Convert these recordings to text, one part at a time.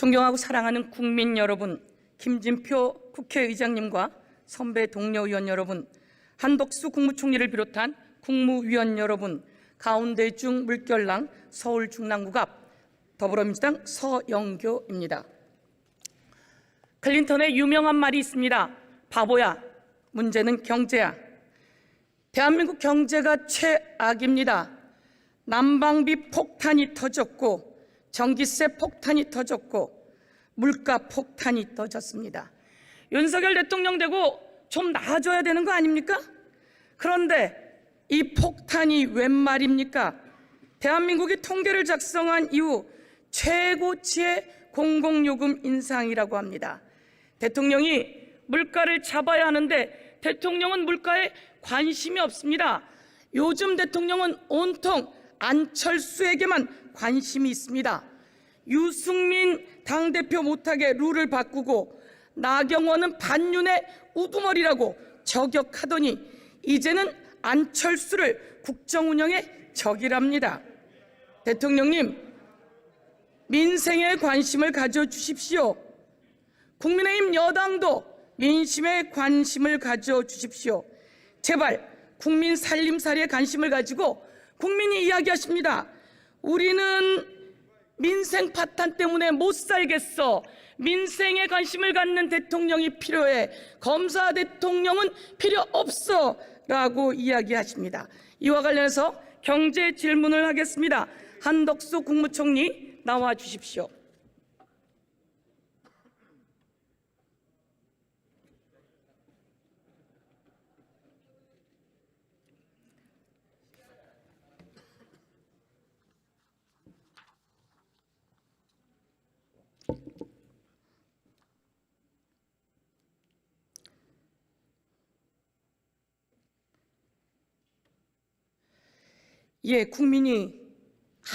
존경하고 사랑하는 국민 여러분, 김진표 국회의장님과 선배 동료 의원 여러분, 한덕수 국무총리를 비롯한 국무위원 여러분, 가운데중 물결랑 서울 중랑구 앞 더불어민주당 서영교입니다. 클린턴의 유명한 말이 있습니다. 바보야, 문제는 경제야. 대한민국 경제가 최악입니다. 난방비 폭탄이 터졌고 전기세 폭탄이 터졌고 물가 폭탄이 터졌습니다. 윤석열 대통령 되고 좀 나아져야 되는 거 아닙니까? 그런데 이 폭탄이 웬 말입니까? 대한민국이 통계를 작성한 이후 최고치의 공공요금 인상이라고 합니다. 대통령이 물가를 잡아야 하는데 대통령은 물가에 관심이 없습니다. 요즘 대통령은 온통 안철수에게만 관심이 있습니다. 유승민 당대표 못하게 룰을 바꾸고 나경원은 반윤의 우두머리라고 저격하더니 이제는 안철수를 국정운영의 적이랍니다. 대통령님, 민생에 관심을 가져주십시오. 국민의힘 여당도 민심에 관심을 가져주십시오. 제발 국민 살림살이에 관심을 가지고 국민이 이야기하십니다. 우리는 민생 파탄 때문에 못 살겠어. 민생에 관심을 갖는 대통령이 필요해. 검사 대통령은 필요 없어. 라고 이야기하십니다. 이와 관련해서 경제 질문을 하겠습니다. 한덕수 국무총리 나와 주십시오. 예, 국민이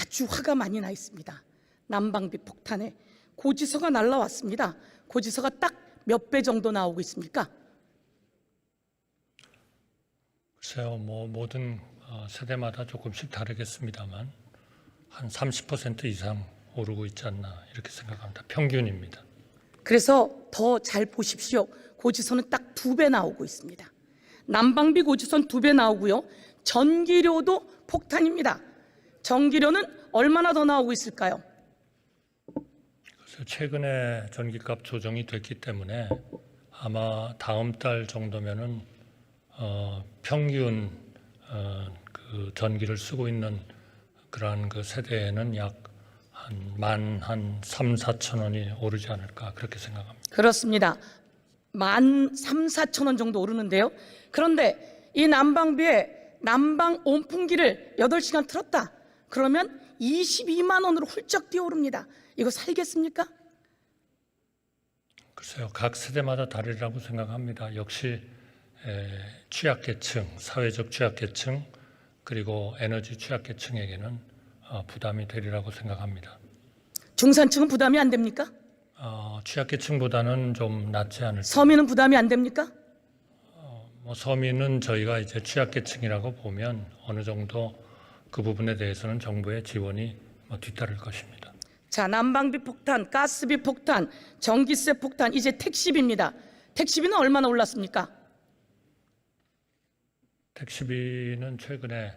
아주 화가 많이 나 있습니다. 난방비 폭탄에 고지서가 날라왔습니다. 고지서가 딱 몇 배 정도 나오고 있습니까? 글쎄요, 모든 세대마다 조금씩 다르겠습니다만 한 30% 이상 오르고 있지 않나 이렇게 생각합니다. 평균입니다. 그래서 더 잘 보십시오. 고지서는 딱 2배 나오고 있습니다. 난방비 고지서는 2배 나오고요. 전기료도 폭탄입니다. 전기료는 얼마나 더 나오고 있을까요? 그래서 최근에 전기값 조정이 됐기 때문에 아마 다음 달 정도면은 평균 그 전기를 쓰고 있는 그러한 그 세대에는 약 한 3,4천 원이 오르지 않을까 그렇게 생각합니다. 그렇습니다. 13,4천 원 정도 오르는데요. 그런데 이 난방비에 난방 온풍기를 8시간 틀었다. 그러면 22만 원으로 훌쩍 뛰어오릅니다. 이거 살겠습니까? 글쎄요, 각 세대마다 다르리라고 생각합니다. 역시 취약계층, 사회적 취약계층 그리고 에너지 취약계층에게는 부담이 되리라고 생각합니다. 중산층은 부담이 안 됩니까? 취약계층보다는 좀 낫지 않을까. 서민은 부담이 안 됩니까? 서민은 저희가 이제 취약계층이라고 보면 어느 정도 그 부분에 대해서는 정부의 지원이 뒤따를 것입니다. 자, 난방비 폭탄, 가스비 폭탄, 전기세 폭탄, 이제 택시비입니다. 택시비는 얼마나 올랐습니까? 택시비는 최근에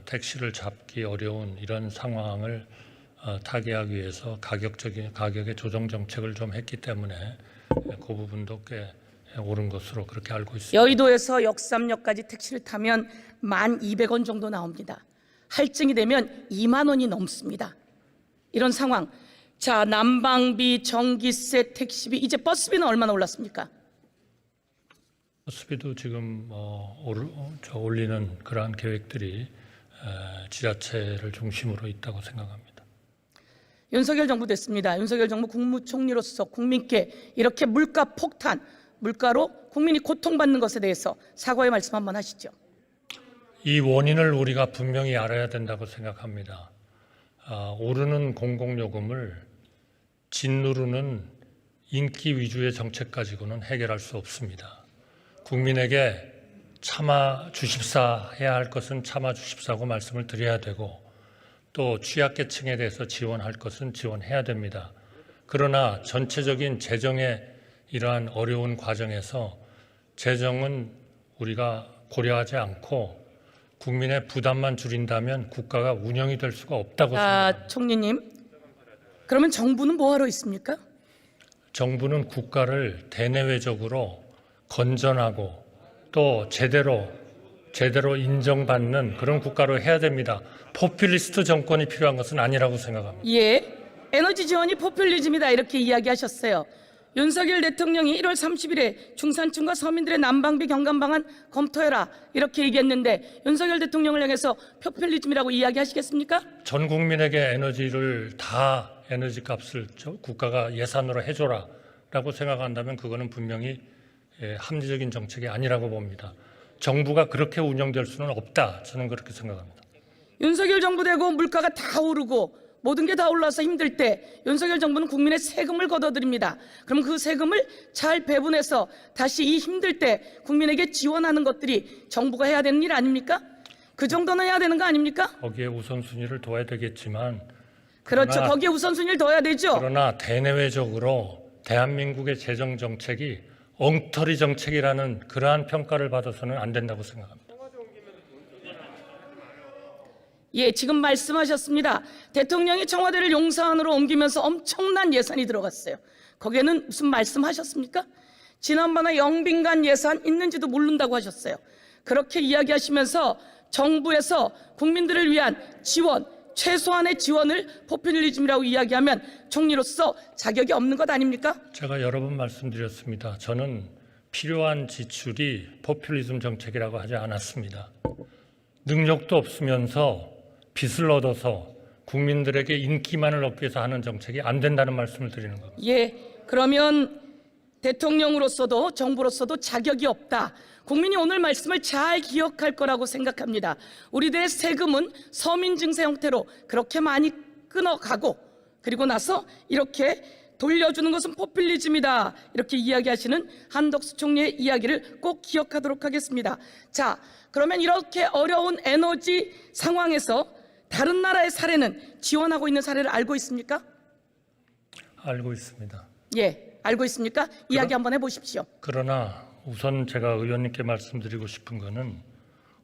택시를 잡기 어려운 이런 상황을 타개하기 위해서 가격의 조정 정책을 좀 했기 때문에 그 부분도 꽤 오른 것으로 그렇게 알고 있습니다. 여의도에서 역삼역까지 택시를 타면 1,200원 정도 나옵니다. 할증이 되면 2만 원이 넘습니다. 이런 상황. 자, 난방비, 전기세, 택시비, 이제 버스비는 얼마나 올랐습니까? 버스비도 지금 올리는 그러한 계획들이 지자체를 중심으로 있다고 생각합니다. 윤석열 정부 됐습니다. 윤석열 정부 국무총리로서 국민께 이렇게 물가 폭탄, 물가로 국민이 고통받는 것에 대해서 사과의 말씀 한번 하시죠. 이 원인을 우리가 분명히 알아야 된다고 생각합니다. 오르는 공공요금을 짓누르는 인기 위주의 정책 가지고는 해결할 수 없습니다. 국민에게 참아 주십사 해야 할 것은 참아 주십사고 말씀을 드려야 되고 또 취약계층에 대해서 지원할 것은 지원해야 됩니다. 그러나 전체적인 재정의 이러한 어려운 과정에서 재정은 우리가 고려하지 않고 국민의 부담만 줄인다면 국가가 운영이 될 수가 없다고 생각합니다. 총리님, 그러면 정부는 뭐하러 있습니까? 정부는 국가를 대내외적으로 건전하고 또 제대로 인정받는 그런 국가로 해야 됩니다. 포퓰리스트 정권이 필요한 것은 아니라고 생각합니다. 예, 에너지 지원이 포퓰리즘이다 이렇게 이야기하셨어요. 윤석열 대통령이 1월 30일에 중산층과 서민들의 난방비 경감 방안 검토해라 이렇게 얘기했는데 윤석열 대통령을 향해서 포퓰리즘이라고 이야기하시겠습니까? 전 국민에게 에너지 값을 국가가 예산으로 해줘라라고 생각한다면 그거는 분명히 합리적인 정책이 아니라고 봅니다. 정부가 그렇게 운영될 수는 없다. 저는 그렇게 생각합니다. 윤석열 정부 되고 물가가 다 오르고 모든 게 다 올라서 힘들 때 윤석열 정부는 국민의 세금을 걷어들입니다. 그럼 그 세금을 잘 배분해서 다시 이 힘들 때 국민에게 지원하는 것들이 정부가 해야 되는 일 아닙니까? 그 정도는 해야 되는 거 아닙니까? 거기에 우선순위를 둬야 되겠지만 그렇죠. 거기에 우선순위를 둬야 되죠. 그러나 대내외적으로 대한민국의 재정 정책이 엉터리 정책이라는 그러한 평가를 받아서는 안 된다고 생각합니다. 예, 지금 말씀하셨습니다. 대통령이 청와대를 용산으로 옮기면서 엄청난 예산이 들어갔어요. 거기에는 무슨 말씀하셨습니까? 지난번에 영빈관 예산 있는지도 모른다고 하셨어요. 그렇게 이야기하시면서 정부에서 국민들을 위한 지원, 최소한의 지원을 포퓰리즘이라고 이야기하면 총리로서 자격이 없는 것 아닙니까? 제가 여러 번 말씀드렸습니다. 저는 필요한 지출이 포퓰리즘 정책이라고 하지 않았습니다. 능력도 없으면서 빚을 얻어서 국민들에게 인기만을 얻기 위해서 하는 정책이 안 된다는 말씀을 드리는 겁니다. 예, 그러면 대통령으로서도 정부로서도 자격이 없다. 국민이 오늘 말씀을 잘 기억할 거라고 생각합니다. 우리들의 세금은 서민 증세 형태로 그렇게 많이 끊어가고 그리고 나서 이렇게 돌려주는 것은 포퓰리즘이다. 이렇게 이야기하시는 한덕수 총리의 이야기를 꼭 기억하도록 하겠습니다. 자, 그러면 이렇게 어려운 에너지 상황에서 다른 나라의 사례는 지원하고 있는 사례를 알고 있습니까? 알고 있습니다. 예, 알고 있습니까? 이야기 한번 해보십시오. 그러나 우선 제가 의원님께 말씀드리고 싶은 거는 자,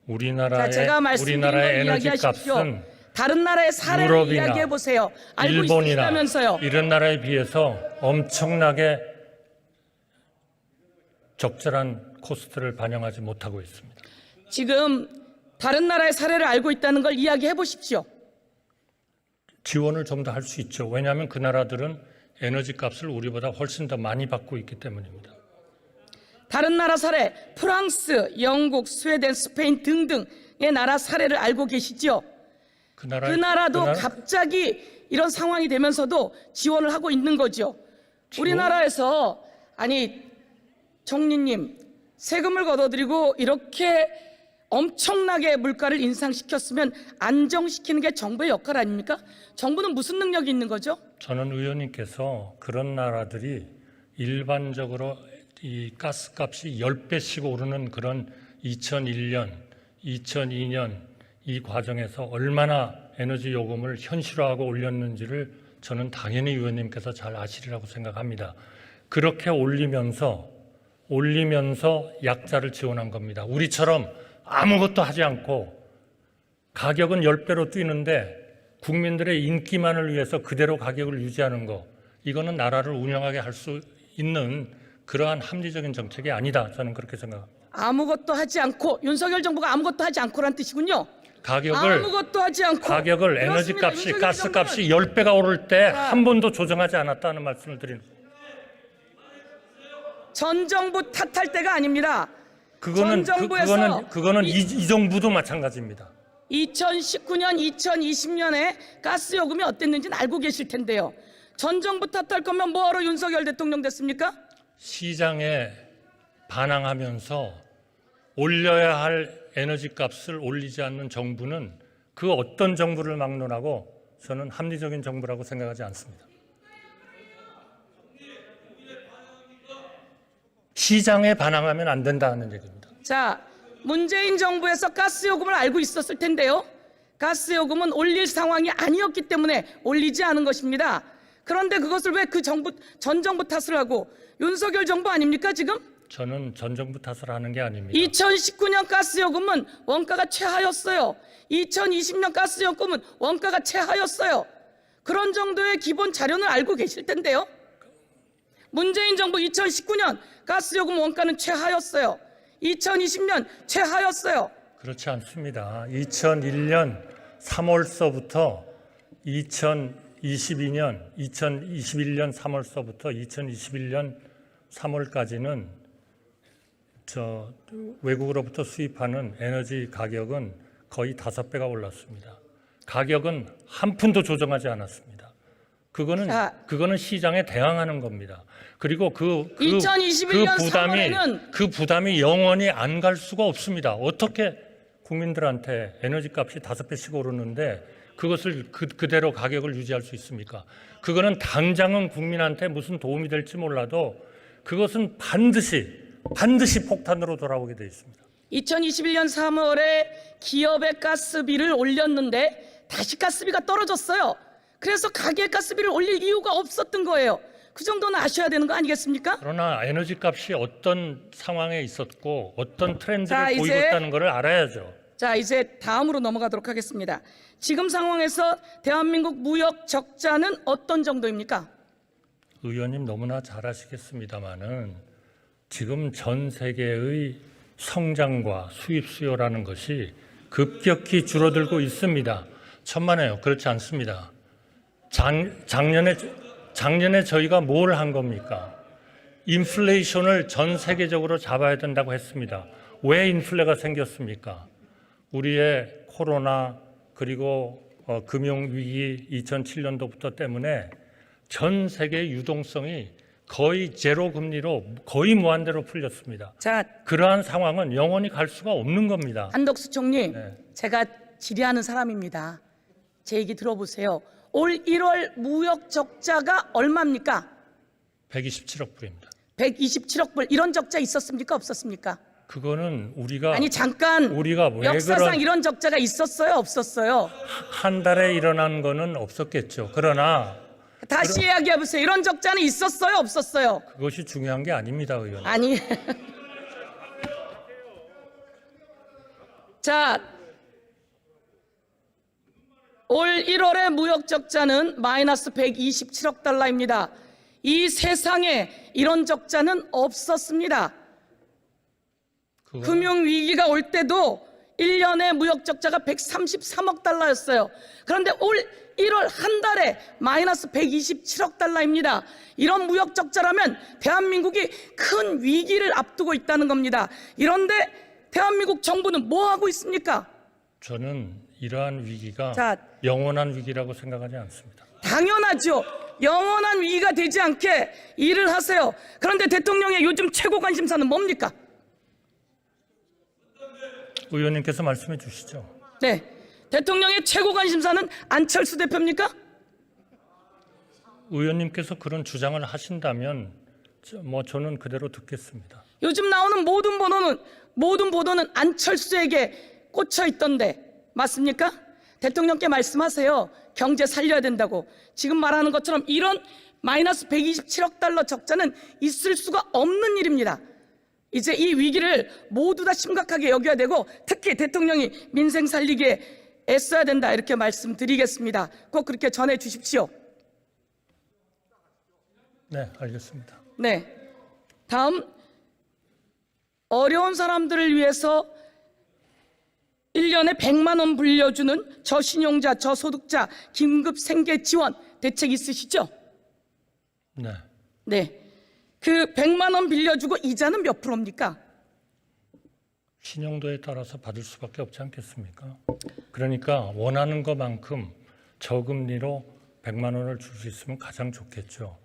우리나라의 제가 말씀드린 걸 에너지 이야기하십시오. 값은 다른 나라의 사례를 유럽이나 이야기해 보세요. 알고 일본이나 있으시다면서요. 이런 나라에 비해서 엄청나게 적절한 코스트를 반영하지 못하고 있습니다. 지금 다른 나라의 사례를 알고 있다는 걸 이야기해 보십시오. 지원을 좀 더 할 수 있죠. 왜냐하면 그 나라들은 에너지 값을 우리보다 훨씬 더 많이 받고 있기 때문입니다. 다른 나라 사례, 프랑스, 영국, 스웨덴, 스페인 등등의 나라 사례를 알고 계시죠? 그 나라도 갑자기 이런 상황이 되면서도 지원을 하고 있는 거죠. 우리나라에서 아니 총리님 세금을 걷어들이고 이렇게 엄청나게 물가를 인상시켰으면 안정시키는 게 정부의 역할 아닙니까? 정부는 무슨 능력이 있는 거죠? 저는 의원님께서 그런 나라들이 일반적으로 이 가스값이 10배씩 오르는 그런 2001년, 2002년 이 과정에서 얼마나 에너지 요금을 현실화하고 올렸는지를 저는 당연히 의원님께서 잘 아시리라고 생각합니다. 그렇게 올리면서 약자를 지원한 겁니다. 우리처럼 아무것도 하지 않고 가격은 10배로 뛰는데 국민들의 인기만을 위해서 그대로 가격을 유지하는 거, 이거는 나라를 운영하게 할 수 있는 그러한 합리적인 정책이 아니다. 저는 그렇게 생각합니다. 아무것도 하지 않고 윤석열 정부가 아무것도 하지 않고란 뜻이군요. 아무것도 하지 않고 가격을 에너지 값이 가스값이 10배가 오를 때 한 번도 조정하지 않았다는 말씀을 드리는 거예요. 전 정부 탓할 때가 아닙니다. 그거는 정부에서 이 정부도 마찬가지입니다. 2019년, 2020년에 가스 요금이 어땠는지는 알고 계실 텐데요. 전 정부 탓할 거면 뭐하러 윤석열 대통령 됐습니까? 시장에 반항하면서 올려야 할 에너지 값을 올리지 않는 정부는 그 어떤 정부를 막론하고 저는 합리적인 정부라고 생각하지 않습니다. 시장에 반항하면 안 된다는 얘기입니다. 자, 문재인 정부에서 가스 요금을 알고 있었을 텐데요. 가스 요금은 올릴 상황이 아니었기 때문에 올리지 않은 것입니다. 그런데 그것을 왜 그 정부 전 정부 탓을 하고 윤석열 정부 아닙니까 지금? 저는 전 정부 탓을 하는 게 아닙니다. 2019년 가스요금은 원가가 최하였어요. 2020년 가스요금은 원가가 최하였어요. 그런 정도의 기본 자료는 알고 계실 텐데요. 문재인 정부 2019년 가스요금 원가는 최하였어요. 2020년 최하였어요. 그렇지 않습니다. 2001년 3월서부터 2021년 3월서부터 2021년 3월까지는 외국으로부터 수입하는 에너지 가격은 거의 5배가 올랐습니다. 가격은 한 푼도 조정하지 않았습니다. 그거는 시장에 대항하는 겁니다. 그리고 2021년 3월에는 그 부담이 영원히 안 갈 수가 없습니다. 어떻게 국민들한테 에너지 값이 5배씩 오르는데 그것을 그대로 가격을 유지할 수 있습니까? 그거는 당장은 국민한테 무슨 도움이 될지 몰라도 그것은 반드시 폭탄으로 돌아오게 되어 있습니다. 2021년 3월에 기업의 가스비를 올렸는데 다시 가스비가 떨어졌어요. 그래서 가게 가스비를 올릴 이유가 없었던 거예요. 그 정도는 아셔야 되는 거 아니겠습니까? 그러나 에너지 값이 어떤 상황에 있었고 어떤 트렌드를 자, 보이고 이제- 있다는 것을 알아야죠. 자, 이제 다음으로 넘어가도록 하겠습니다. 지금 상황에서 대한민국 무역 적자는 어떤 정도입니까? 의원님 너무나 잘 아시겠습니다마는 지금 전 세계의 성장과 수입 수요라는 것이 급격히 줄어들고 있습니다. 천만에요. 그렇지 않습니다. 작년에 저희가 뭘 한 겁니까? 인플레이션을 전 세계적으로 잡아야 된다고 했습니다. 왜 인플레가 생겼습니까? 우리의 코로나 그리고 금융위기 2007년도부터 때문에 전 세계의 유동성이 거의 제로 금리로 거의 무한대로 풀렸습니다. 자, 그러한 상황은 영원히 갈 수가 없는 겁니다. 한덕수 총리, 네. 제가 질의하는 사람입니다. 제 얘기 들어보세요. 올 1월 무역 적자가 얼마입니까? 127억 불입니다. 127억 불. 이런 적자 있었습니까? 없었습니까? 그거는 우리가 아니 잠깐 우리가 왜 역사상 이런 적자가 있었어요? 없었어요? 한 달에 일어난 거는 없었겠죠. 그러나 다시 이야기해 보세요. 이런 적자는 있었어요? 없었어요? 그것이 중요한 게 아닙니다, 의원. 아니. 자, 올 1월의 무역 적자는 마이너스 127억 달러입니다. 이 세상에 이런 적자는 없었습니다. 금융위기가 올 때도 1년에 무역 적자가 133억 달러였어요. 그런데 올 1월 한 달에 마이너스 127억 달러입니다. 이런 무역 적자라면 대한민국이 큰 위기를 앞두고 있다는 겁니다. 이런데 대한민국 정부는 뭐 하고 있습니까? 저는 이러한 위기가 자, 영원한 위기라고 생각하지 않습니다. 당연하죠. 영원한 위기가 되지 않게 일을 하세요. 그런데 대통령의 요즘 최고 관심사는 뭡니까? 의원님께서 말씀해 주시죠. 네, 대통령의 최고 관심사는 안철수 대표입니까? 의원님께서 그런 주장을 하신다면 저는 그대로 듣겠습니다. 요즘 나오는 모든 보도는 안철수에게 꽂혀 있던데 맞습니까? 대통령께 말씀하세요. 경제 살려야 된다고. 지금 말하는 것처럼 이런 마이너스 127억 달러 적자는 있을 수가 없는 일입니다. 이제 이 위기를 모두 다 심각하게 여겨야 되고 특히 대통령이 민생 살리기에 애써야 된다 이렇게 말씀드리겠습니다. 꼭 그렇게 전해 주십시오. 네, 알겠습니다. 네, 다음 어려운 사람들을 위해서 1년에 100만 원 불려주는 저신용자, 저소득자 긴급 생계 지원 대책 있으시죠? 네, 네, 그 100만 원 빌려주고 이자는 몇 프로입니까? 신용도에 따라서 받을 수밖에 없지 않겠습니까? 그러니까 원하는 것만큼 저금리로 100만 원을 줄 수 있으면 가장 좋겠죠.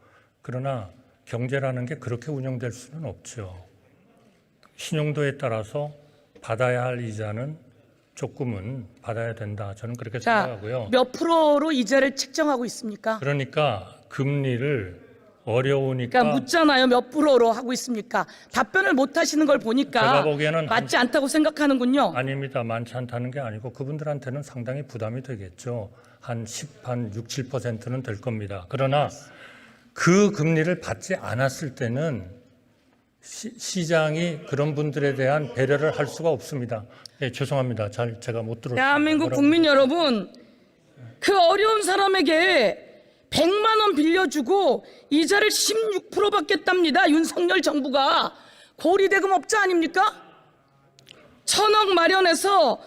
그러나 경제라는 게 그렇게 운영될 수는 없죠. 신용도에 따라서 받아야 할 이자는 조금은 받아야 된다. 저는 그렇게 자, 생각하고요. 몇 프로로 이자를 책정하고 있습니까? 그러니까 금리를 어려우니까 그러니까 묻잖아요. 몇 프로로 하고 있습니까? 답변을 못 하시는 걸 보니까 제가 보기에는 맞지 않다고 생각하는군요. 아닙니다. 많지 않다는 게 아니고 그분들한테는 상당히 부담이 되겠죠. 한 6, 7%는 될 겁니다. 그러나 그 금리를 받지 않았을 때는 시장이 그런 분들에 대한 배려를 할 수가 없습니다. 예, 죄송합니다. 제가 못 들었습니다. 대한민국 국민 여러분, 그 어려운 사람에게 100만 원 빌려주고 이자를 16% 받겠답니다. 윤석열 정부가. 고리대금업자 아닙니까? 1,000억 마련해서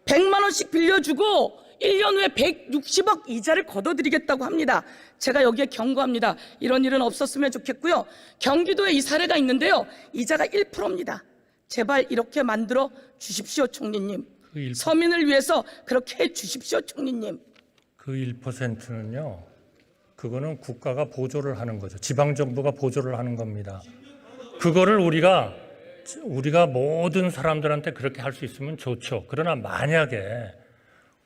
100만 원씩 빌려주고 1년 후에 160억 이자를 걷어드리겠다고 합니다. 제가 여기에 경고합니다. 이런 일은 없었으면 좋겠고요. 경기도에 이 사례가 있는데요. 이자가 1%입니다. 제발 이렇게 만들어 주십시오, 총리님. 서민을 위해서 그렇게 해 주십시오, 총리님. 그 1%는요. 그거는 국가가 보조를 하는 거죠. 지방정부가 보조를 하는 겁니다. 그거를 우리가 모든 사람들한테 그렇게 할 수 있으면 좋죠. 그러나 만약에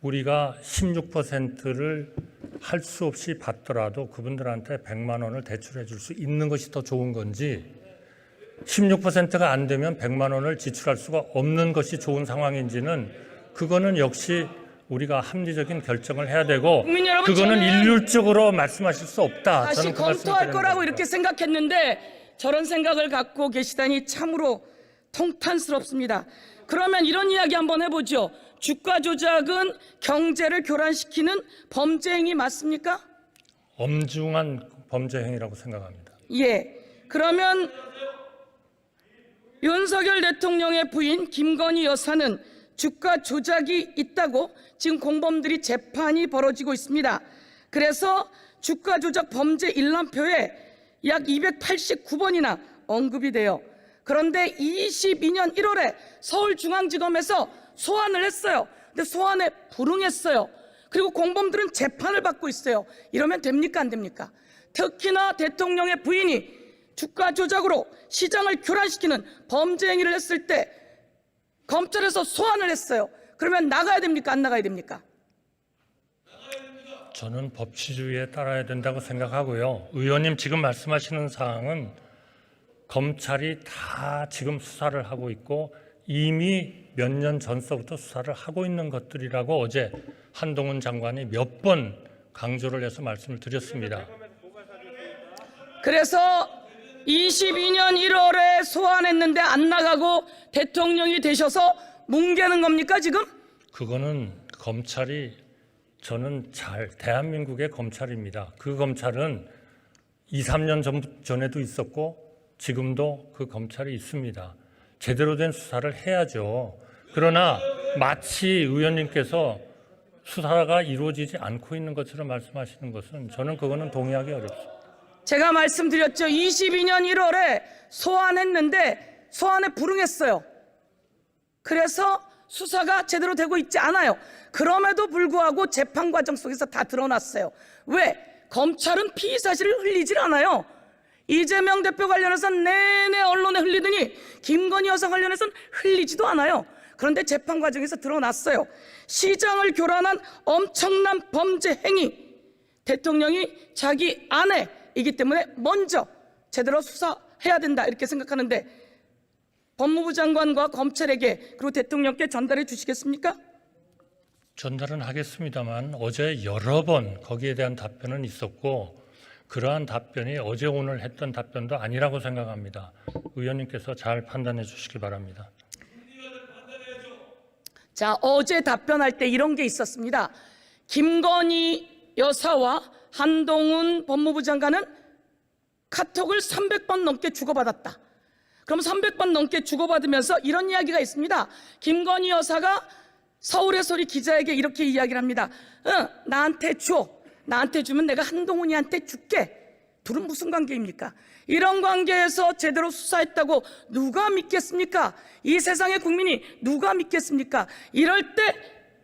우리가 16%를 할 수 없이 받더라도 그분들한테 100만 원을 대출해 줄 수 있는 것이 더 좋은 건지 16%가 안 되면 100만 원을 지출할 수가 없는 것이 좋은 상황인지는 그거는 역시 우리가 합리적인 결정을 해야 되고 그거는 일률적으로 말씀하실 수 없다. 다시 저는 그 검토할 거라고 겁니다. 이렇게 생각했는데 저런 생각을 갖고 계시다니 참으로 통탄스럽습니다. 그러면 이런 이야기 한번 해보죠. 주가 조작은 경제를 교란시키는 범죄 행위 맞습니까? 엄중한 범죄 행위라고 생각합니다. 예. 그러면 윤석열 대통령의 부인 김건희 여사는 주가 조작이 있다고 지금 공범들이 재판이 벌어지고 있습니다. 그래서 주가 조작 범죄 일람표에 약 289번이나 언급이 돼요. 그런데 22년 1월에 서울중앙지검에서 소환을 했어요. 근데 소환에 불응했어요. 그리고 공범들은 재판을 받고 있어요. 이러면 됩니까, 안 됩니까? 특히나 대통령의 부인이 주가 조작으로 시장을 교란시키는 범죄 행위를 했을 때 검찰에서 소환을 했어요. 그러면 나가야 됩니까, 안 나가야 됩니까? 저는 법치주의에 따라야 된다고 생각하고요. 의원님 지금 말씀하시는 사항은 검찰이 다 지금 수사를 하고 있고 이미 몇 년 전서부터 수사를 하고 있는 것들이라고 어제 한동훈 장관이 몇 번 강조를 해서 말씀을 드렸습니다. 그래서 22년 1월에 소환했는데 안 나가고 대통령이 되셔서 뭉개는 겁니까 지금? 그거는 검찰이 저는 대한민국의 검찰입니다. 그 검찰은 2, 3년 전에도 있었고 지금도 그 검찰이 있습니다. 제대로 된 수사를 해야죠. 그러나 마치 의원님께서 수사가 이루어지지 않고 있는 것처럼 말씀하시는 것은 저는 그거는 동의하기 어렵습니다. 제가 말씀드렸죠. 22년 1월에 소환했는데 소환에 불응했어요. 그래서 수사가 제대로 되고 있지 않아요. 그럼에도 불구하고 재판 과정 속에서 다 드러났어요. 왜? 검찰은 피의 사실을 흘리질 않아요. 이재명 대표 관련해서는 내내 언론에 흘리더니 김건희 여사 관련해서는 흘리지도 않아요. 그런데 재판 과정에서 드러났어요. 시장을 교란한 엄청난 범죄 행위. 대통령이 자기 아내이기 때문에 먼저 제대로 수사해야 된다 이렇게 생각하는데 법무부 장관과 검찰에게 그리고 대통령께 전달해 주시겠습니까? 전달은 하겠습니다만 어제 여러 번 거기에 대한 답변은 있었고 그러한 답변이 어제 오늘 했던 답변도 아니라고 생각합니다. 의원님께서 잘 판단해 주시기 바랍니다. 자, 어제 답변할 때 이런 게 있었습니다. 김건희 여사와 한동훈 법무부 장관은 카톡을 300번 넘게 주고받았다. 그럼 300번 넘게 주고받으면서 이런 이야기가 있습니다. 김건희 여사가 서울의 소리 기자에게 이렇게 이야기를 합니다. 나한테 줘. 나한테 주면 내가 한동훈이한테 줄게. 둘은 무슨 관계입니까? 이런 관계에서 제대로 수사했다고 누가 믿겠습니까? 이 세상의 국민이 누가 믿겠습니까? 이럴 때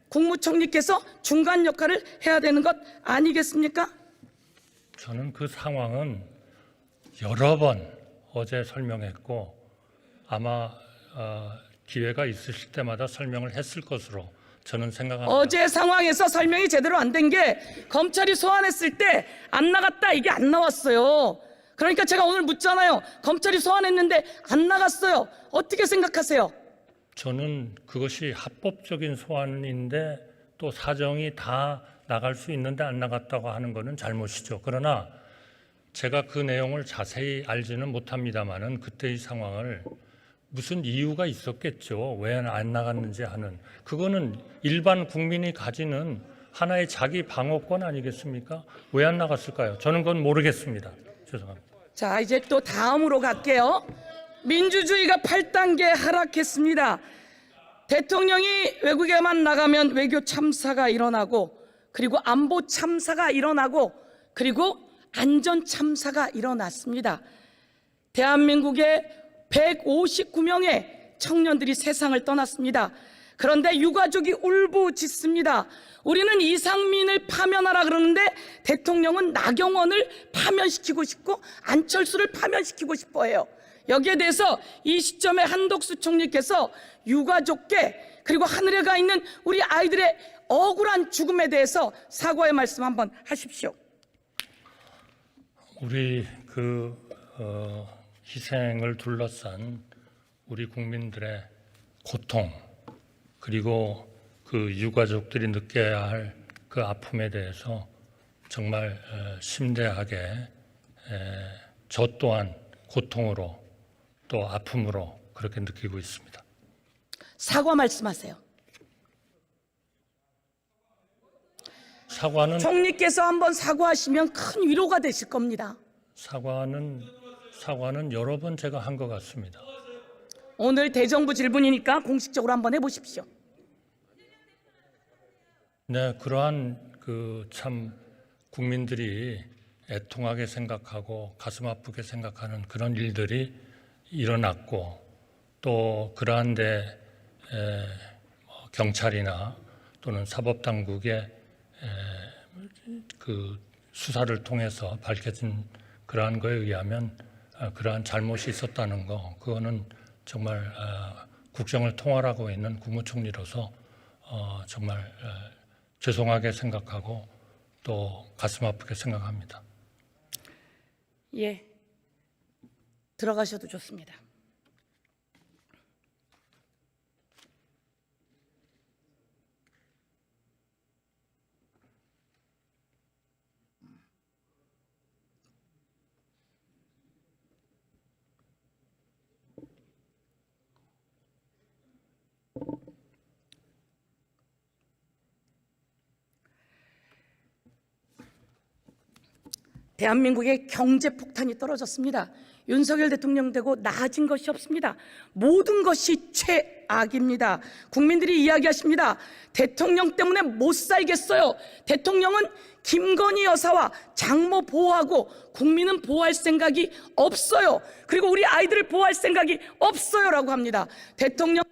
국무총리께서 중간 역할을 해야 되는 것 아니겠습니까? 저는 그 상황은 여러 번 어제 설명했고 아마 기회가 있으실 때마다 설명을 했을 것으로 저는 생각합니다. 어제 상황에서 설명이 제대로 안 된 게 검찰이 소환했을 때 안 나갔다 이게 안 나왔어요. 그러니까 제가 오늘 묻잖아요. 검찰이 소환했는데 안 나갔어요. 어떻게 생각하세요? 저는 그것이 합법적인 소환인데 또 사정이 다 나갈 수 있는데 안 나갔다고 하는 것은 잘못이죠. 그러나 제가 그 내용을 자세히 알지는 못합니다만은 그때의 상황을 무슨 이유가 있었겠죠. 왜 안 나갔는지 하는. 그거는 일반 국민이 가지는 하나의 자기 방어권 아니겠습니까? 왜 안 나갔을까요? 저는 그건 모르겠습니다. 죄송합니다. 자, 이제 또 다음으로 갈게요. 민주주의가 8단계 하락했습니다. 대통령이 외국에만 나가면 외교 참사가 일어나고, 그리고 안보 참사가 일어나고, 그리고 안전 참사가 일어났습니다. 대한민국의 159명의 청년들이 세상을 떠났습니다. 그런데 유가족이 울부짖습니다. 우리는 이상민을 파면하라 그러는데 대통령은 나경원을 파면시키고 싶고 안철수를 파면시키고 싶어 해요. 여기에 대해서 이 시점에 한덕수 총리께서 유가족께 그리고 하늘에 가 있는 우리 아이들의 억울한 죽음에 대해서 사과의 말씀 한번 하십시오. 우리 희생을 둘러싼 우리 국민들의 고통, 그리고 그 유가족들이 느껴야 할 그 아픔에 대해서 정말 심대하게 저 또한 고통으로 또 아픔으로 그렇게 느끼고 있습니다. 사과 말씀하세요. 사과는 총리께서 한번 사과하시면 큰 위로가 되실 겁니다. 사과는 여러 번 제가 한 것 같습니다. 오늘 대정부 질문이니까 공식적으로 한번 해보십시오. 네, 그러한 참 국민들이 애통하게 생각하고 가슴 아프게 생각하는 그런 일들이 일어났고, 또 그러한데 경찰이나 또는 사법당국의 그 수사를 통해서 밝혀진 그러한 거에 의하면 그러한 잘못이 있었다는 거, 그거는 정말 국정을 통할하고 있는 국무총리로서 정말 죄송하게 생각하고 또 가슴 아프게 생각합니다. 예, 들어가셔도 좋습니다. 대한민국의 경제 폭탄이 떨어졌습니다. 윤석열 대통령 되고 나아진 것이 없습니다. 모든 것이 최악입니다. 국민들이 이야기하십니다. 대통령 때문에 못 살겠어요. 대통령은 김건희 여사와 장모 보호하고 국민은 보호할 생각이 없어요. 그리고 우리 아이들을 보호할 생각이 없어요 라고 합니다. 대통령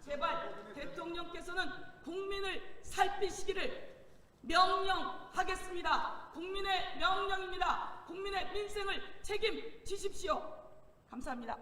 제발 대통령께서는 국민을 살피시기를 명령하겠습니다. 국민의 명령입니다. 국민의 민생을 책임지십시오. 감사합니다.